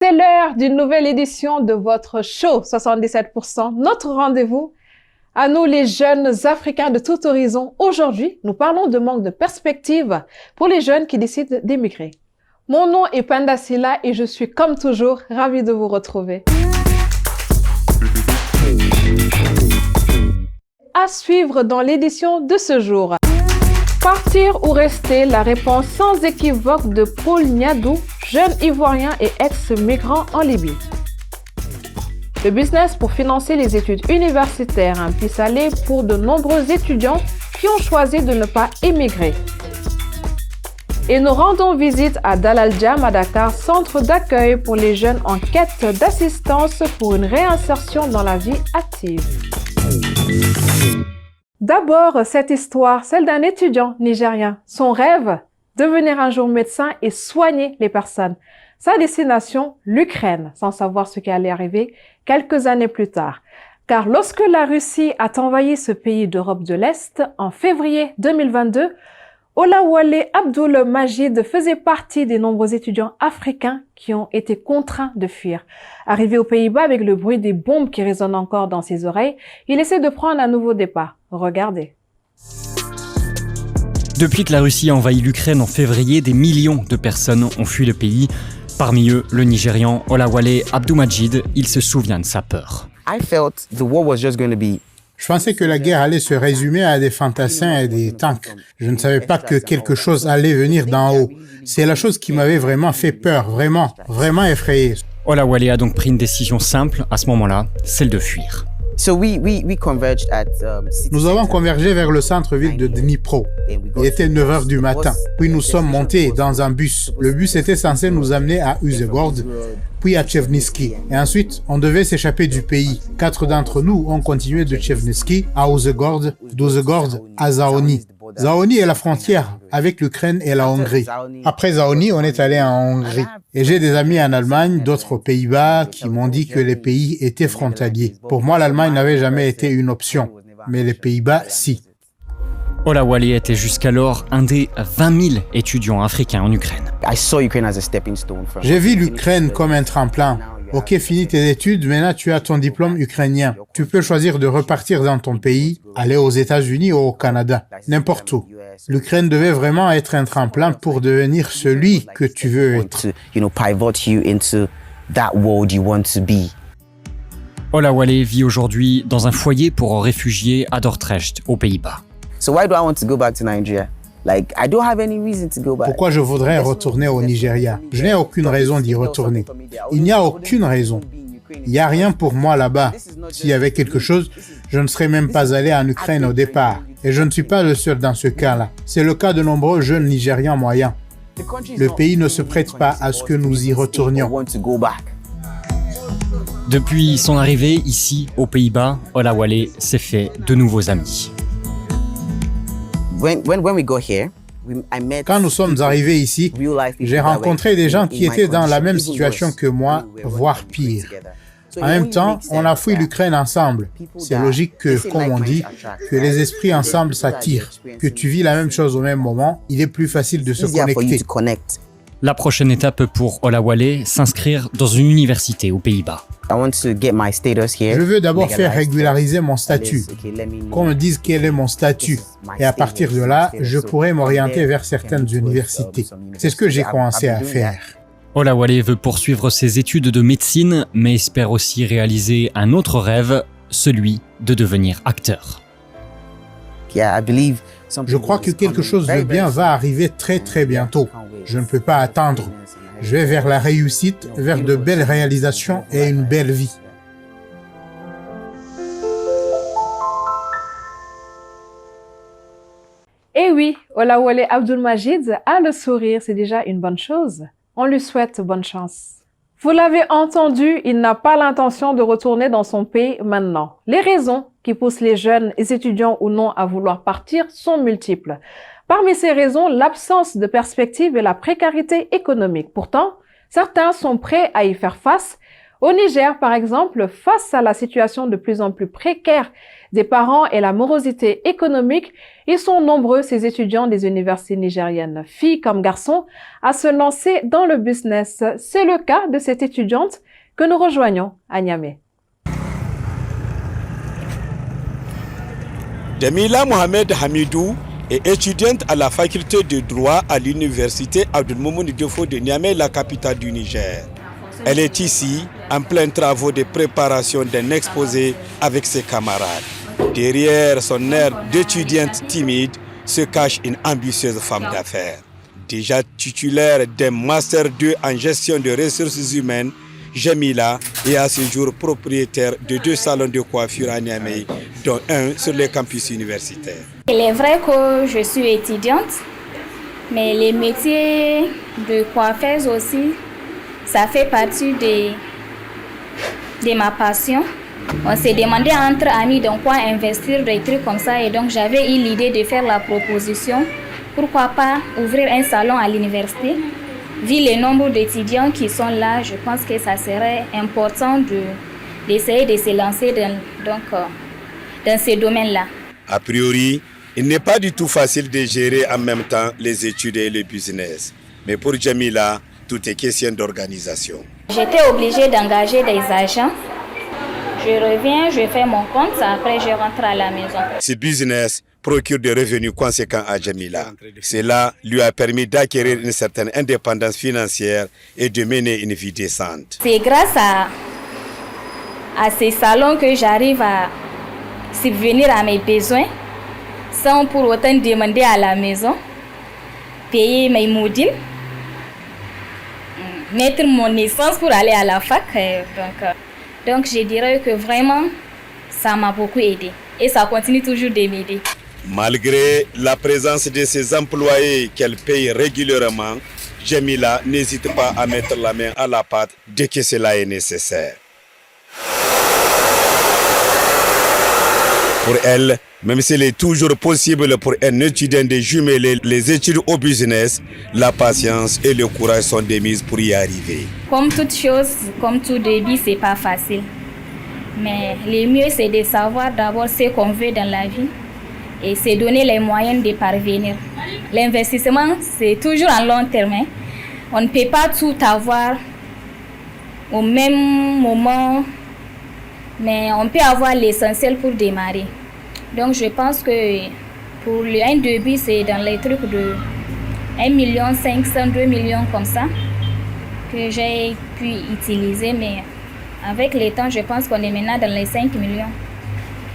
C'est l'heure d'une nouvelle édition de votre show 77%, notre rendez-vous. À nous les jeunes Africains de tout horizon. Aujourd'hui, nous parlons de manque de perspective pour les jeunes qui décident d'émigrer. Mon nom est Penda Silla et je suis comme toujours ravie de vous retrouver. À suivre dans l'édition de ce jour. Partir ou rester, la réponse sans équivoque de Paul Niadou, jeune ivoirien et ex-migrant en Libye. Le business pour financer les études universitaires, un pis-aller pour de nombreux étudiants qui ont choisi de ne pas émigrer. Et nous rendons visite à Dalaldiam à Dakar, centre d'accueil pour les jeunes en quête d'assistance pour une réinsertion dans la vie active. D'abord, cette histoire, celle d'un étudiant nigérien. Son rêve, devenir un jour médecin et soigner les personnes. Sa destination, l'Ukraine, sans savoir ce qui allait arriver quelques années plus tard. Car lorsque la Russie a envahi ce pays d'Europe de l'Est en février 2022, Olawale Abdul Majid faisait partie des nombreux étudiants africains qui ont été contraints de fuir. Arrivé aux Pays-Bas avec le bruit des bombes qui résonnent encore dans ses oreilles, il essaie de prendre un nouveau départ. Regardez. Depuis que la Russie a envahi l'Ukraine en février, des millions de personnes ont fui le pays. Parmi eux, le Nigérian Olawale Abdul-Majid, il se souvient de sa peur. Je pensais que la guerre allait se résumer à des fantassins et des tanks. Je ne savais pas que quelque chose allait venir d'en haut. C'est la chose qui m'avait vraiment fait peur, vraiment effrayé. Olawale a donc pris une décision simple à ce moment-là, celle de fuir. Nous avons convergé vers le centre-ville de Dnipro. Il était 9 h du matin. Puis nous sommes montés dans un bus. Le bus était censé nous amener à Uzegord, puis à Chevnytsky. Et ensuite, on devait s'échapper du pays. 4 d'entre nous ont continué de Chevnytsky à Uzegord, d'Uzegord à Zaoni. Zaoni est la frontière avec l'Ukraine et la Hongrie. Après Zaoni, on est allé en Hongrie. Et j'ai des amis en Allemagne, d'autres aux Pays-Bas, qui m'ont dit que les pays étaient frontaliers. Pour moi, l'Allemagne n'avait jamais été une option, mais les Pays-Bas, si. Olawale était jusqu'alors un des 20 000 étudiants africains en Ukraine. J'ai vu l'Ukraine comme un tremplin. Ok, finis tes études, maintenant tu as ton diplôme ukrainien. Tu peux choisir de repartir dans ton pays, aller aux États-Unis ou au Canada, n'importe où. L'Ukraine devait vraiment être un tremplin pour devenir celui que tu veux être. Olawale vit aujourd'hui dans un foyer pour réfugiés à Dordrecht, aux Pays-Bas. Pourquoi je voudrais retourner au Nigeria? Je n'ai aucune raison d'y retourner. Il n'y a aucune raison. Il n'y a rien pour moi là-bas. S'il y avait quelque chose, je ne serais même pas allé en Ukraine au départ. Et je ne suis pas le seul dans ce cas-là. C'est le cas de nombreux jeunes Nigérians moyens. Le pays ne se prête pas à ce que nous y retournions. Depuis son arrivée ici, aux Pays-Bas, Olawale s'est fait de nouveaux amis. Quand nous sommes arrivés ici, j'ai rencontré des gens qui étaient dans la même situation que moi, voire pire. En même temps, on a fui l'Ukraine ensemble. C'est logique que, comme on dit, que les esprits ensemble s'attirent. Que tu vis la même chose au même moment, il est plus facile de se connecter. La prochaine étape pour Olawale, s'inscrire dans une université aux Pays-Bas. Je veux d'abord faire régulariser mon statut, qu'on me dise quel est mon statut. Et à partir de là, je pourrai m'orienter vers certaines universités. C'est ce que j'ai commencé à faire. Olawale veut poursuivre ses études de médecine, mais espère aussi réaliser un autre rêve, celui de devenir acteur. Je crois que quelque chose de bien va arriver très bientôt. Je ne peux pas attendre. Je vais vers la réussite, vers de belles réalisations et une belle vie. Eh oui, Olawale Abdul-Majid a le sourire, c'est déjà une bonne chose. On lui souhaite bonne chance. Vous l'avez entendu, il n'a pas l'intention de retourner dans son pays maintenant. Les raisons qui poussent les jeunes, les étudiants ou non à vouloir partir sont multiples. Parmi ces raisons, l'absence de perspective et la précarité économique. Pourtant, certains sont prêts à y faire face. Au Niger, par exemple, face à la situation de plus en plus précaire des parents et la morosité économique, ils sont nombreux, ces étudiants des universités nigériennes, filles comme garçons, à se lancer dans le business. C'est le cas de cette étudiante que nous rejoignons à Niamey. Jamila Mohamed Hamidou est étudiante à la faculté de droit à l'université Abdelmoumouni Diofo de Niamey, la capitale du Niger. Elle est ici en plein travaux de préparation d'un exposé avec ses camarades. Derrière son air d'étudiante timide se cache une ambitieuse femme d'affaires. Déjà titulaire d'un Master 2 en gestion de ressources humaines, Jamila est à ce jour propriétaire de 2 salons de coiffure à Niamey, dont un sur les campus universitaires. Il est vrai que je suis étudiante, mais les métiers de coiffeuse aussi, ça fait partie de ma passion. On s'est demandé entre amis dans quoi investir, des trucs comme ça, et donc j'avais eu l'idée de faire la proposition. Pourquoi pas ouvrir un salon à l'université? Vu le nombre d'étudiants qui sont là, je pense que ça serait important d'essayer de se lancer dans ce domaine-là. A priori, il n'est pas du tout facile de gérer en même temps les études et le business. Mais pour Jamila, tout est question d'organisation. J'étais obligée d'engager des agents. Je reviens, je fais mon compte, après je rentre à la maison. Ce business procure des revenus conséquents à Jamila. Cela lui a permis d'acquérir une certaine indépendance financière et de mener une vie décente. C'est grâce à ces salons que j'arrive à subvenir à mes besoins sans pour autant demander à la maison, payer mes modules, mettre mon essence pour aller à la fac. Donc je dirais que vraiment, ça m'a beaucoup aidé et ça continue toujours de m'aider. Malgré la présence de ses employés qu'elle paye régulièrement, Jamila n'hésite pas à mettre la main à la pâte dès que cela est nécessaire. Pour elle, même s'il est toujours possible pour un étudiant de jumeler les études au business, la patience et le courage sont des mises pour y arriver. Comme toute chose, comme tout début, c'est pas facile. Mais le mieux, c'est de savoir d'abord ce qu'on veut dans la vie et se donner les moyens de parvenir. L'investissement, c'est toujours en long terme. On ne peut pas tout avoir au même moment, mais on peut avoir l'essentiel pour démarrer. Donc je pense que pour un début, c'est dans les trucs de 1,5 million, 2 millions comme ça que j'ai pu utiliser. Mais avec le temps, je pense qu'on est maintenant dans les 5 millions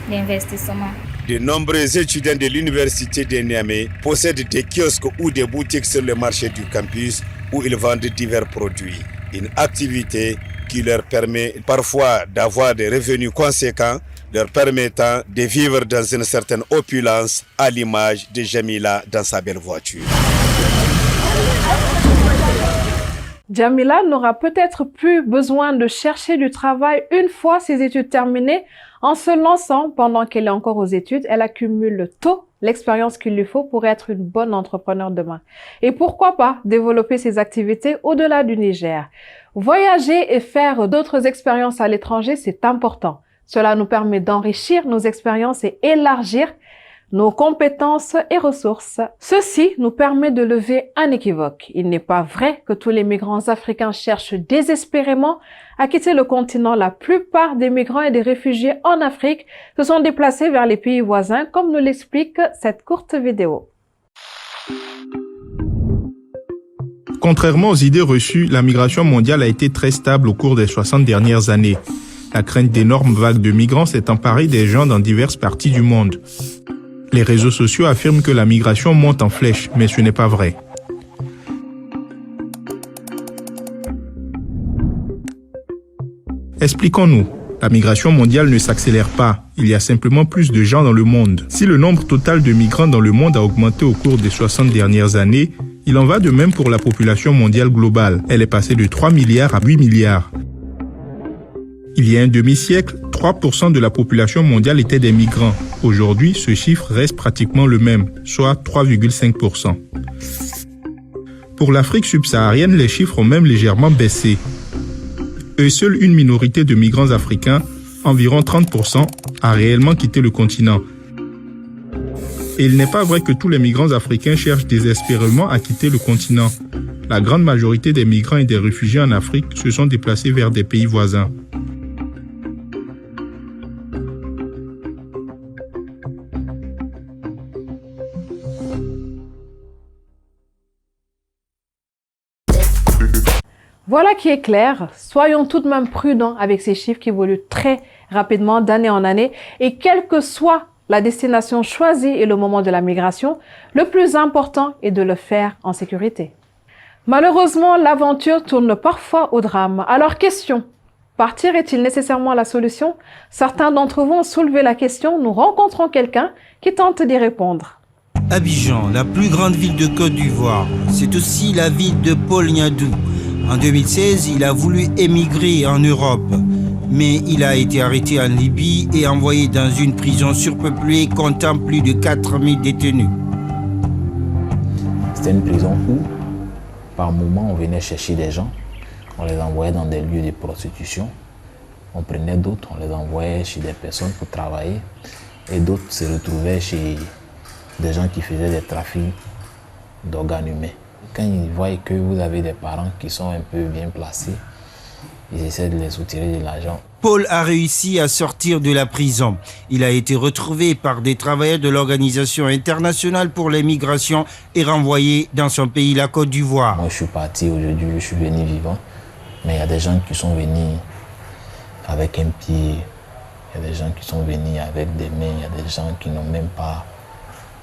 d'investissement. De nombreux étudiants de l'université de Niamey possèdent des kiosques ou des boutiques sur le marché du campus où ils vendent divers produits. Une activité qui leur permet parfois d'avoir des revenus conséquents, leur permettant de vivre dans une certaine opulence à l'image de Jamila dans sa belle voiture. Jamila n'aura peut-être plus besoin de chercher du travail une fois ses études terminées. En se lançant pendant qu'elle est encore aux études, elle accumule tôt l'expérience qu'il lui faut pour être une bonne entrepreneur demain. Et pourquoi pas développer ses activités au-delà du Niger. Voyager et faire d'autres expériences à l'étranger, c'est important. Cela nous permet d'enrichir nos expériences et élargir nos compétences et ressources. Ceci nous permet de lever un équivoque. Il n'est pas vrai que tous les migrants africains cherchent désespérément à quitter le continent. La plupart des migrants et des réfugiés en Afrique se sont déplacés vers les pays voisins, comme nous l'explique cette courte vidéo. Contrairement aux idées reçues, la migration mondiale a été très stable au cours des 60 dernières années. La crainte d'énormes vagues de migrants s'est emparée des gens dans diverses parties du monde. Les réseaux sociaux affirment que la migration monte en flèche, mais ce n'est pas vrai. Expliquons-nous. La migration mondiale ne s'accélère pas. Il y a simplement plus de gens dans le monde. Si le nombre total de migrants dans le monde a augmenté au cours des 60 dernières années, il en va de même pour la population mondiale globale. Elle est passée de 3 milliards à 8 milliards. Il y a un demi-siècle, 3% de la population mondiale était des migrants. Aujourd'hui, ce chiffre reste pratiquement le même, soit 3,5%. Pour l'Afrique subsaharienne, les chiffres ont même légèrement baissé. et seule une minorité de migrants africains, environ 30%, a réellement quitté le continent. Et il n'est pas vrai que tous les migrants africains cherchent désespérément à quitter le continent. La grande majorité des migrants et des réfugiés en Afrique se sont déplacés vers des pays voisins. Voilà qui est clair. Soyons tout de même prudents avec ces chiffres qui évoluent très rapidement d'année en année. Et quelle que soit la destination choisie et le moment de la migration, le plus important est de le faire en sécurité. Malheureusement, l'aventure tourne parfois au drame. Alors question, partir est-il nécessairement la solution? Certains d'entre vous ont soulevé la question. Nous rencontrons quelqu'un qui tente d'y répondre. Abidjan, la plus grande ville de Côte d'Ivoire. C'est aussi la ville de Paul Niadou. En 2016, il a voulu émigrer en Europe, mais il a été arrêté en Libye et envoyé dans une prison surpeuplée comptant plus de 4000 détenus. C'était une prison où, par moment, on venait chercher des gens, on les envoyait dans des lieux de prostitution, on prenait d'autres, on les envoyait chez des personnes pour travailler, et d'autres se retrouvaient chez des gens qui faisaient des trafics d'organes humains. Quand ils voient que vous avez des parents qui sont un peu bien placés, ils essaient de les soutirer de l'argent. Paul a réussi à sortir de la prison. Il a été retrouvé par des travailleurs de l'Organisation internationale pour les migrations et renvoyé dans son pays, la Côte d'Ivoire. Moi, je suis parti aujourd'hui, je suis venu vivant, mais il y a des gens qui sont venus avec un pied, il y a des gens qui sont venus avec des mains, il y a des gens qui n'ont même pas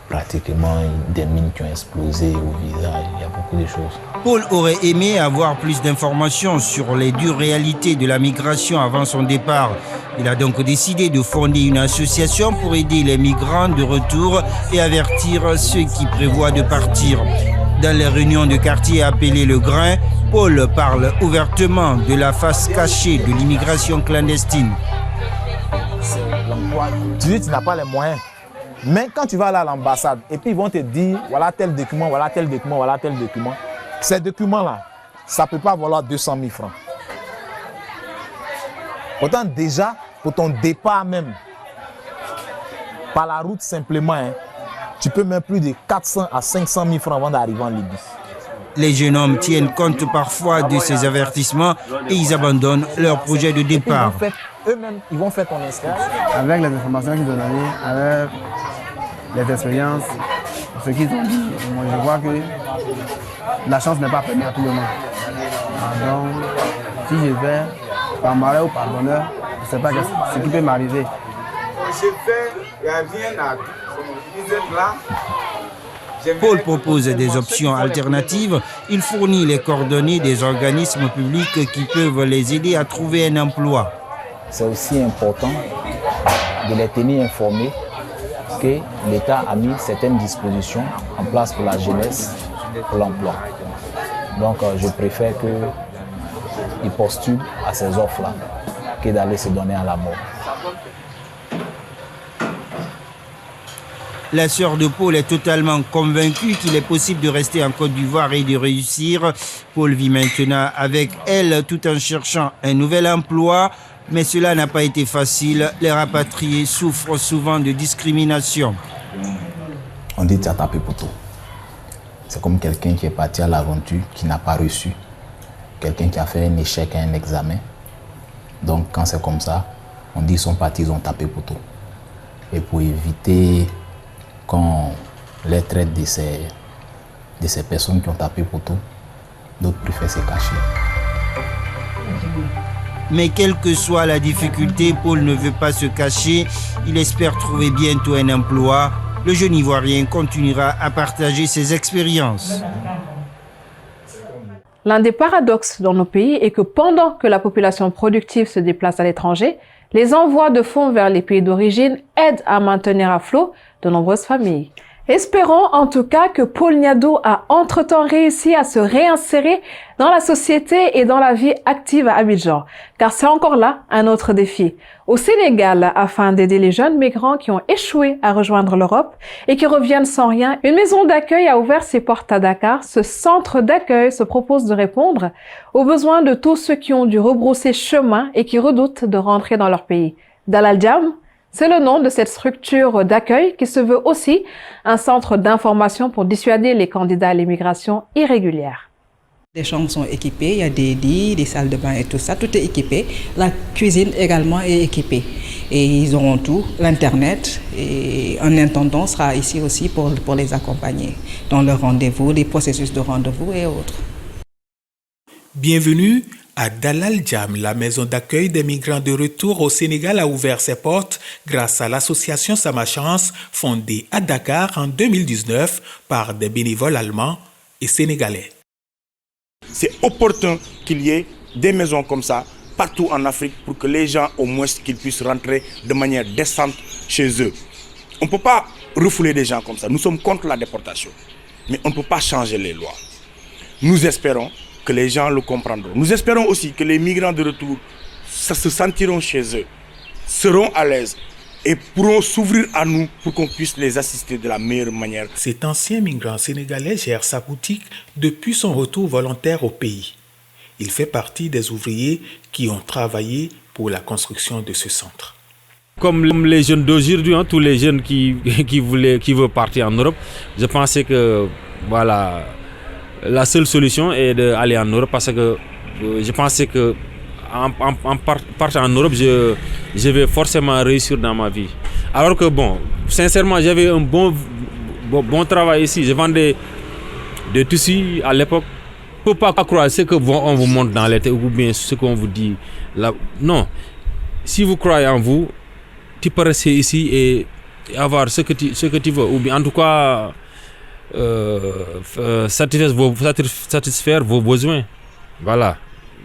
pratiquement des mines qui ont explosé au visage, il y a beaucoup de choses. Paul aurait aimé avoir plus d'informations sur les dures réalités de la migration avant son départ. Il a donc décidé de fonder une association pour aider les migrants de retour et avertir ceux qui prévoient de partir. Dans les réunions de quartier appelées Le Grain, Paul parle ouvertement de la face cachée de l'immigration clandestine. Tu n'as pas les moyens. Mais quand tu vas aller à l'ambassade et puis ils vont te dire voilà tel document, voilà tel document, voilà tel document, ces documents-là, ça ne peut pas valoir 200 000 francs. Pourtant déjà, pour ton départ même, par la route simplement, tu peux mettre plus de 400 à 500 000 francs avant d'arriver en Libye. Les jeunes hommes tiennent compte parfois de ces avertissements et ils abandonnent leur projet de départ. Eux-mêmes, ils vont faire ton inscription. Avec les informations qu'ils ont données, avec les expériences, ce qu'ils ont dit, moi je vois que la chance n'est pas permise à tout le monde. Donc, si je vais par malheur ou par bonheur, je ne sais pas ce qui peut m'arriver. Je fais, il n'y a rien à tout. Vous êtes là. Paul propose des options alternatives. Il fournit les coordonnées des organismes publics qui peuvent les aider à trouver un emploi. C'est aussi important de les tenir informés que l'État a mis certaines dispositions en place pour la jeunesse, pour l'emploi. Donc je préfère qu'ils postulent à ces offres-là que d'aller se donner à la mort. La sœur de Paul est totalement convaincue qu'il est possible de rester en Côte d'Ivoire et de réussir. Paul vit maintenant avec elle tout en cherchant un nouvel emploi. Mais cela n'a pas été facile. Les rapatriés souffrent souvent de discrimination. On dit que tu as tapé poteau. C'est comme quelqu'un qui est parti à l'aventure, qui n'a pas reçu. Quelqu'un qui a fait un échec à un examen. Donc quand c'est comme ça, on dit qu'ils sont partis, ils ont tapé poteau. Et pour éviter qu'on les traite de ces personnes qui ont tapé poteau, d'autres préfèrent se cacher. Mais quelle que soit la difficulté, Paul ne veut pas se cacher. Il espère trouver bientôt un emploi. Le jeune Ivoirien continuera à partager ses expériences. L'un des paradoxes dans nos pays est que pendant que la population productive se déplace à l'étranger, les envois de fonds vers les pays d'origine aident à maintenir à flot de nombreuses familles. Espérons en tout cas que Paul Niado a entre-temps réussi à se réinsérer dans la société et dans la vie active à Abidjan, car c'est encore là un autre défi. Au Sénégal, afin d'aider les jeunes migrants qui ont échoué à rejoindre l'Europe et qui reviennent sans rien, une maison d'accueil a ouvert ses portes à Dakar. Ce centre d'accueil se propose de répondre aux besoins de tous ceux qui ont dû rebrousser chemin et qui redoutent de rentrer dans leur pays. Dalal Jam, c'est le nom de cette structure d'accueil qui se veut aussi un centre d'information pour dissuader les candidats à l'immigration irrégulière. Les chambres sont équipées, il y a des lits, des salles de bain et tout ça, tout est équipé. La cuisine également est équipée. Et ils auront tout, l'Internet, et un intendant sera ici aussi pour les accompagner dans leur rendez-vous, les processus de rendez-vous et autres. Bienvenue à Dalal Jam, la maison d'accueil des migrants de retour au Sénégal a ouvert ses portes grâce à l'association Sama Chance, fondée à Dakar en 2019 par des bénévoles allemands et sénégalais. C'est opportun qu'il y ait des maisons comme ça partout en Afrique pour que les gens, au moins, qu'ils puissent rentrer de manière décente chez eux. On ne peut pas refouler des gens comme ça. Nous sommes contre la déportation, mais on ne peut pas changer les lois. Nous espérons que les gens le comprendront. Nous espérons aussi que les migrants de retour se sentiront chez eux, seront à l'aise et pourront s'ouvrir à nous pour qu'on puisse les assister de la meilleure manière. Cet ancien migrant sénégalais gère sa boutique depuis son retour volontaire au pays. Il fait partie des ouvriers qui ont travaillé pour la construction de ce centre. Comme les jeunes d'aujourd'hui, tous les jeunes qui veulent partir en Europe, je pensais que voilà, la seule solution est d'aller en Europe parce que je pensais que en partant en Europe, je vais forcément réussir dans ma vie. Alors que bon, sincèrement, j'avais un bon travail ici. Je vendais des tissus à l'époque. Il ne faut pas croire ce qu'on vous montre dans les têtes ou bien ce qu'on vous dit. Là. Non, si vous croyez en vous, tu peux rester ici et avoir ce que tu veux. Ou bien en tout cas, satisfaire vos besoins. Voilà.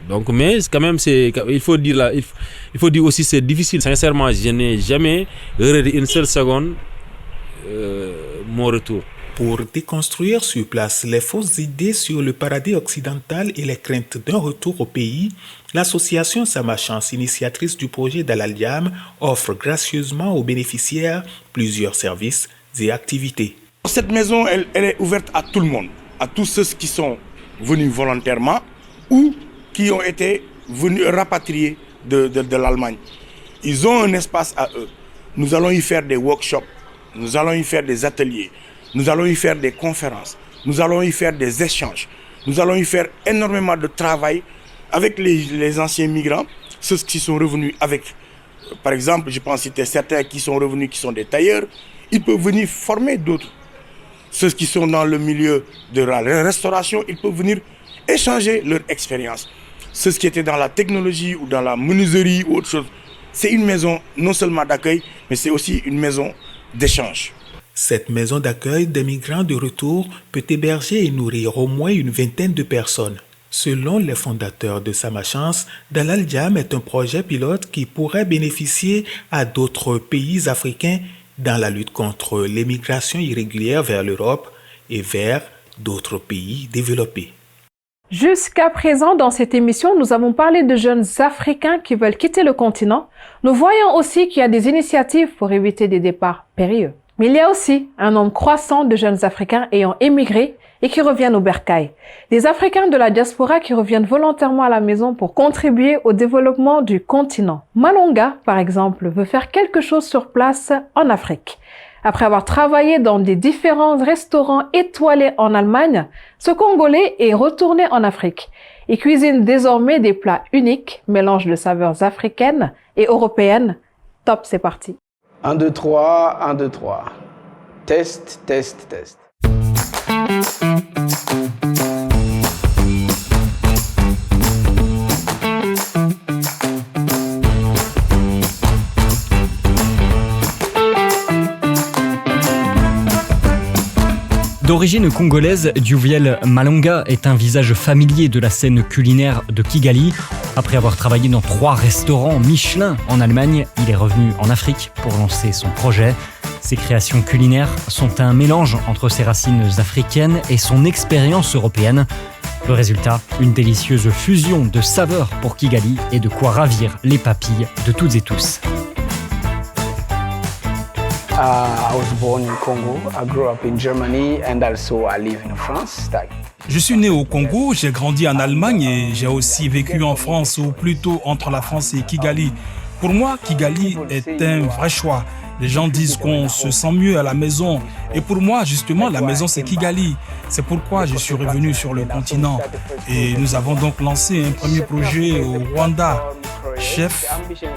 Donc, mais quand même, il faut dire aussi c'est difficile. Sincèrement, je n'ai jamais regretté une seule seconde mon retour. Pour déconstruire sur place les fausses idées sur le paradis occidental et les craintes d'un retour au pays, l'association Sama Chance, initiatrice du projet Dalal Jam, offre gracieusement aux bénéficiaires plusieurs services et activités. Cette maison, elle est ouverte à tout le monde, à tous ceux qui sont venus volontairement ou qui ont été venus rapatriés de l'Allemagne. Ils ont un espace à eux. Nous allons y faire des workshops, nous allons y faire des ateliers, nous allons y faire des conférences, nous allons y faire des échanges, nous allons y faire énormément de travail avec les anciens migrants, ceux qui sont revenus avec, par exemple, je pense citer certains qui sont revenus, qui sont des tailleurs, ils peuvent venir former d'autres. Ceux qui sont dans le milieu de la restauration, ils peuvent venir échanger leur expérience. Ceux qui étaient dans la technologie ou dans la menuiserie ou autre chose, c'est une maison non seulement d'accueil, mais c'est aussi une maison d'échange. Cette maison d'accueil des migrants de retour peut héberger et nourrir au moins une vingtaine de personnes. Selon les fondateurs de Sama Chance, Dalal Jam est un projet pilote qui pourrait bénéficier à d'autres pays africains dans la lutte contre l'immigration irrégulière vers l'Europe et vers d'autres pays développés. Jusqu'à présent, dans cette émission, nous avons parlé de jeunes Africains qui veulent quitter le continent. Nous voyons aussi qu'il y a des initiatives pour éviter des départs périlleux. Mais il y a aussi un nombre croissant de jeunes Africains ayant émigré et qui reviennent au bercail. Des Africains de la diaspora qui reviennent volontairement à la maison pour contribuer au développement du continent. Malonga, par exemple, veut faire quelque chose sur place en Afrique. Après avoir travaillé dans des différents restaurants étoilés en Allemagne, ce Congolais est retourné en Afrique. Il cuisine désormais des plats uniques, mélange de saveurs africaines et européennes. Top, c'est parti. 1, 2, 3, 1, 2, 3. Test, test, test. D'origine congolaise, Djuviel Malonga est un visage familier de la scène culinaire de Kigali. Après avoir travaillé dans 3 restaurants Michelin en Allemagne, il est revenu en Afrique pour lancer son projet. Ses créations culinaires sont un mélange entre ses racines africaines et son expérience européenne. Le résultat, une délicieuse fusion de saveurs pour Kigali et de quoi ravir les papilles de toutes et tous. I was born in Congo. I grew up in Germany and also I live in France. Je suis né au Congo, j'ai grandi en Allemagne et j'ai aussi vécu en France, ou plutôt entre la France et Kigali. Pour moi, Kigali est un vrai choix. Les gens disent qu'on se sent mieux à la maison. Et pour moi, justement, la maison, c'est Kigali. C'est pourquoi je suis revenu sur le continent. Et nous avons donc lancé un premier projet au Rwanda, Chef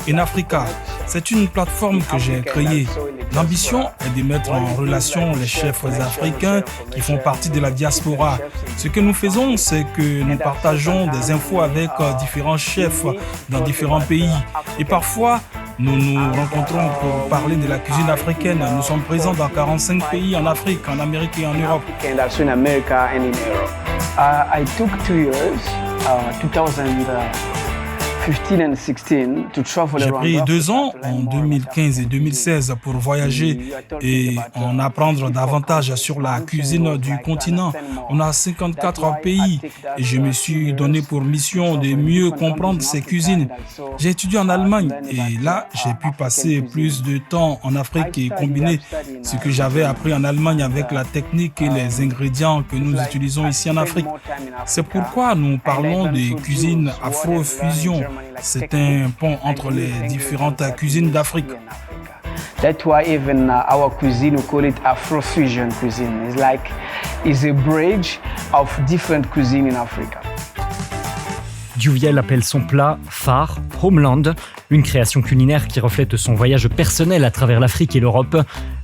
in Africa. C'est une plateforme que j'ai créée. L'ambition est de mettre en relation les chefs africains qui font partie de la diaspora. Ce que nous faisons, c'est que nous partageons des infos avec différents chefs dans différents pays. Et parfois, nous nous rencontrons pour parler de la cuisine africaine. Nous sommes présents dans 45 pays en Afrique, en Amérique et en Europe. I took 2 years, 2015 and 16, to travel J'ai around pris 2 Africa, ans en 2015 et 2016 pour voyager et en apprendre davantage sur la cuisine du continent. On a 54 pays et je me suis donné pour mission de mieux comprendre ces cuisines. J'ai étudié en Allemagne et là, j'ai pu passer plus de temps en Afrique et combiner ce que j'avais appris en Allemagne avec la technique et les ingrédients que nous utilisons ici en Afrique. C'est pourquoi nous parlons de cuisine afro-fusion. C'est un pont entre les différentes cuisines d'Afrique. That's why even our cuisine, we call it Afro-fusion cuisine. It's a bridge of different cuisine in Africa. Duviel appelle son plat phare Homeland, une création culinaire qui reflète son voyage personnel à travers l'Afrique et l'Europe.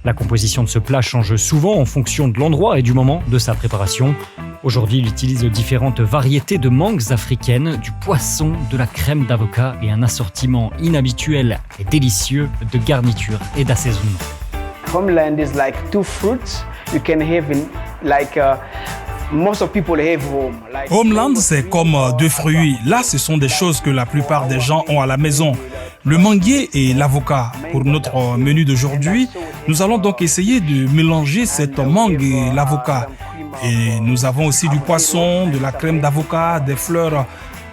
La composition de ce plat change souvent en fonction de l'endroit et du moment de sa préparation. Aujourd'hui, il utilise différentes variétés de mangues africaines, du poisson, de la crème d'avocat et un assortiment inhabituel et délicieux de garnitures et d'assaisonnements. Homeland is like 2 fruits you can have in most of people have home. Homeland, c'est comme 2 fruits. Là, ce sont des choses que la plupart des gens ont à la maison. Le manguier et l'avocat. Pour notre menu d'aujourd'hui, nous allons donc essayer de mélanger cette mangue et l'avocat. Et nous avons aussi du poisson, de la crème d'avocat, des fleurs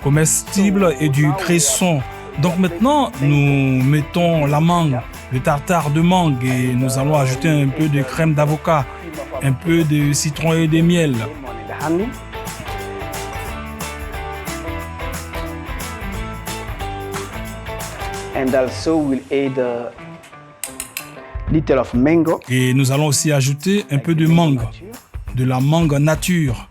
comestibles et du cresson. Donc maintenant, nous mettons la mangue, le tartare de mangue et nous allons ajouter un peu de crème d'avocat, un peu de citron et de miel. And also we'll add a little of mango. Et nous allons aussi ajouter un peu de mangue, de la mangue nature.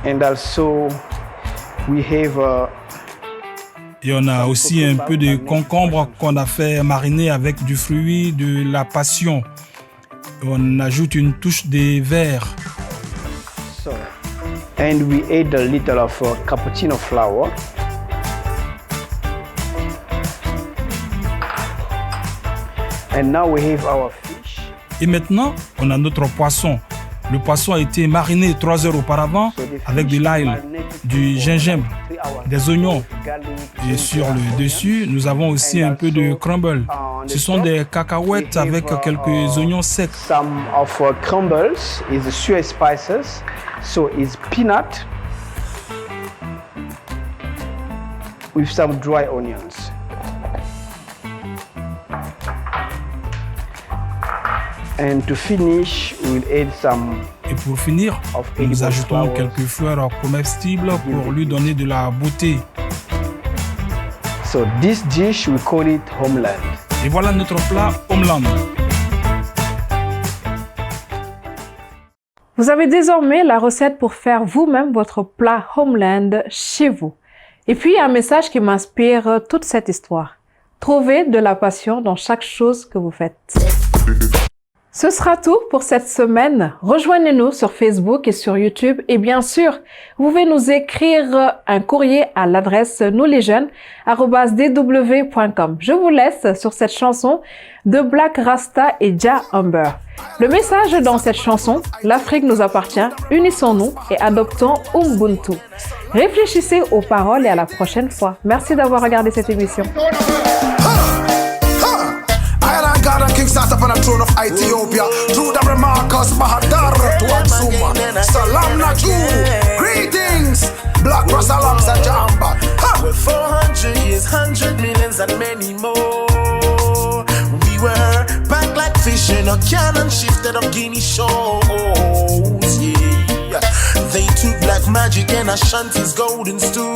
And also we have et on a aussi un peu de concombre qu'on a fait mariner avec du fruit de la passion. On ajoute une touche de verre. And we add a little of cappuccino flour. And now we have our fish. Et maintenant, on a notre poisson. Le poisson a été mariné 3 heures auparavant avec de l'ail, du gingembre, des oignons. Et sur le dessus, nous avons aussi un peu de crumble. Ce sont des cacahuètes avec quelques oignons secs. Some of crumbles is sweet spices, so it's peanut with some dry onions. And to finish, we'll add some. Et pour finir, nous ajoutons quelques fleurs comestibles pour lui donner de la beauté. So this dish, we call it Homeland. Et voilà notre plat Homeland. Vous avez désormais la recette pour faire vous-même votre plat Homeland chez vous. Et puis, il y a un message qui m'inspire toute cette histoire. Trouvez de la passion dans chaque chose que vous faites. Ce sera tout pour cette semaine. Rejoignez-nous sur Facebook et sur YouTube. Et bien sûr, vous pouvez nous écrire un courrier à l'adresse nousleslesjeunes@dw.com. Je vous laisse sur cette chanson de Black Rasta et Jah Humber. Le message dans cette chanson, l'Afrique nous appartient, unissons-nous et adoptons Ubuntu. Réfléchissez aux paroles et à la prochaine fois. Merci d'avoir regardé cette émission. sat upon the throne of Ethiopia. Through the Marcus Mahadar to Aksuma. Salam Naju. Greetings. Black Rasalams and Jamba. We're 400 years, 100 millions and many more. We were back like fish in a cannon shifted of Guinea shores. Yeah, they took black magic and Ashanti's golden stool.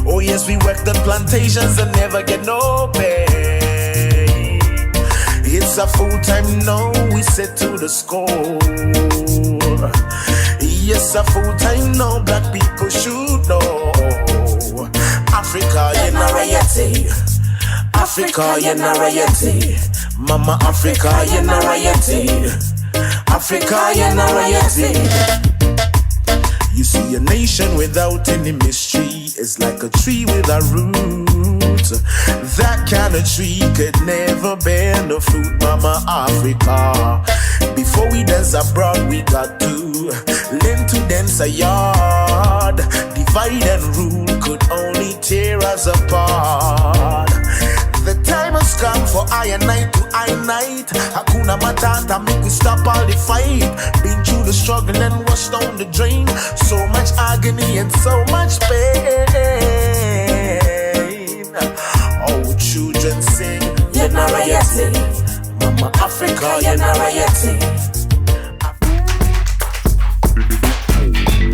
Oh yes, we worked the plantations and never get no pay. It's a full-time no, we set to the score. Yes, a full-time no, black people should know. Africa, you're not royalty. Africa, you're not royalty. Mama Africa, you're not royalty. Africa, you're not royalty. You see, a nation without any mystery is like a tree without roots. That kind of tree could never bear no fruit, Mama Africa. Before we dance abroad, we got to learn to dance a yard. Divide and rule could only tear us apart. The time has come for I and night to I night. Hakuna Matata, make we stop all the fight. Been through the struggle and washed down the drain. So much agony and so much pain. Oh, children sing, you're not royalty. Mama Africa, you're not royalty.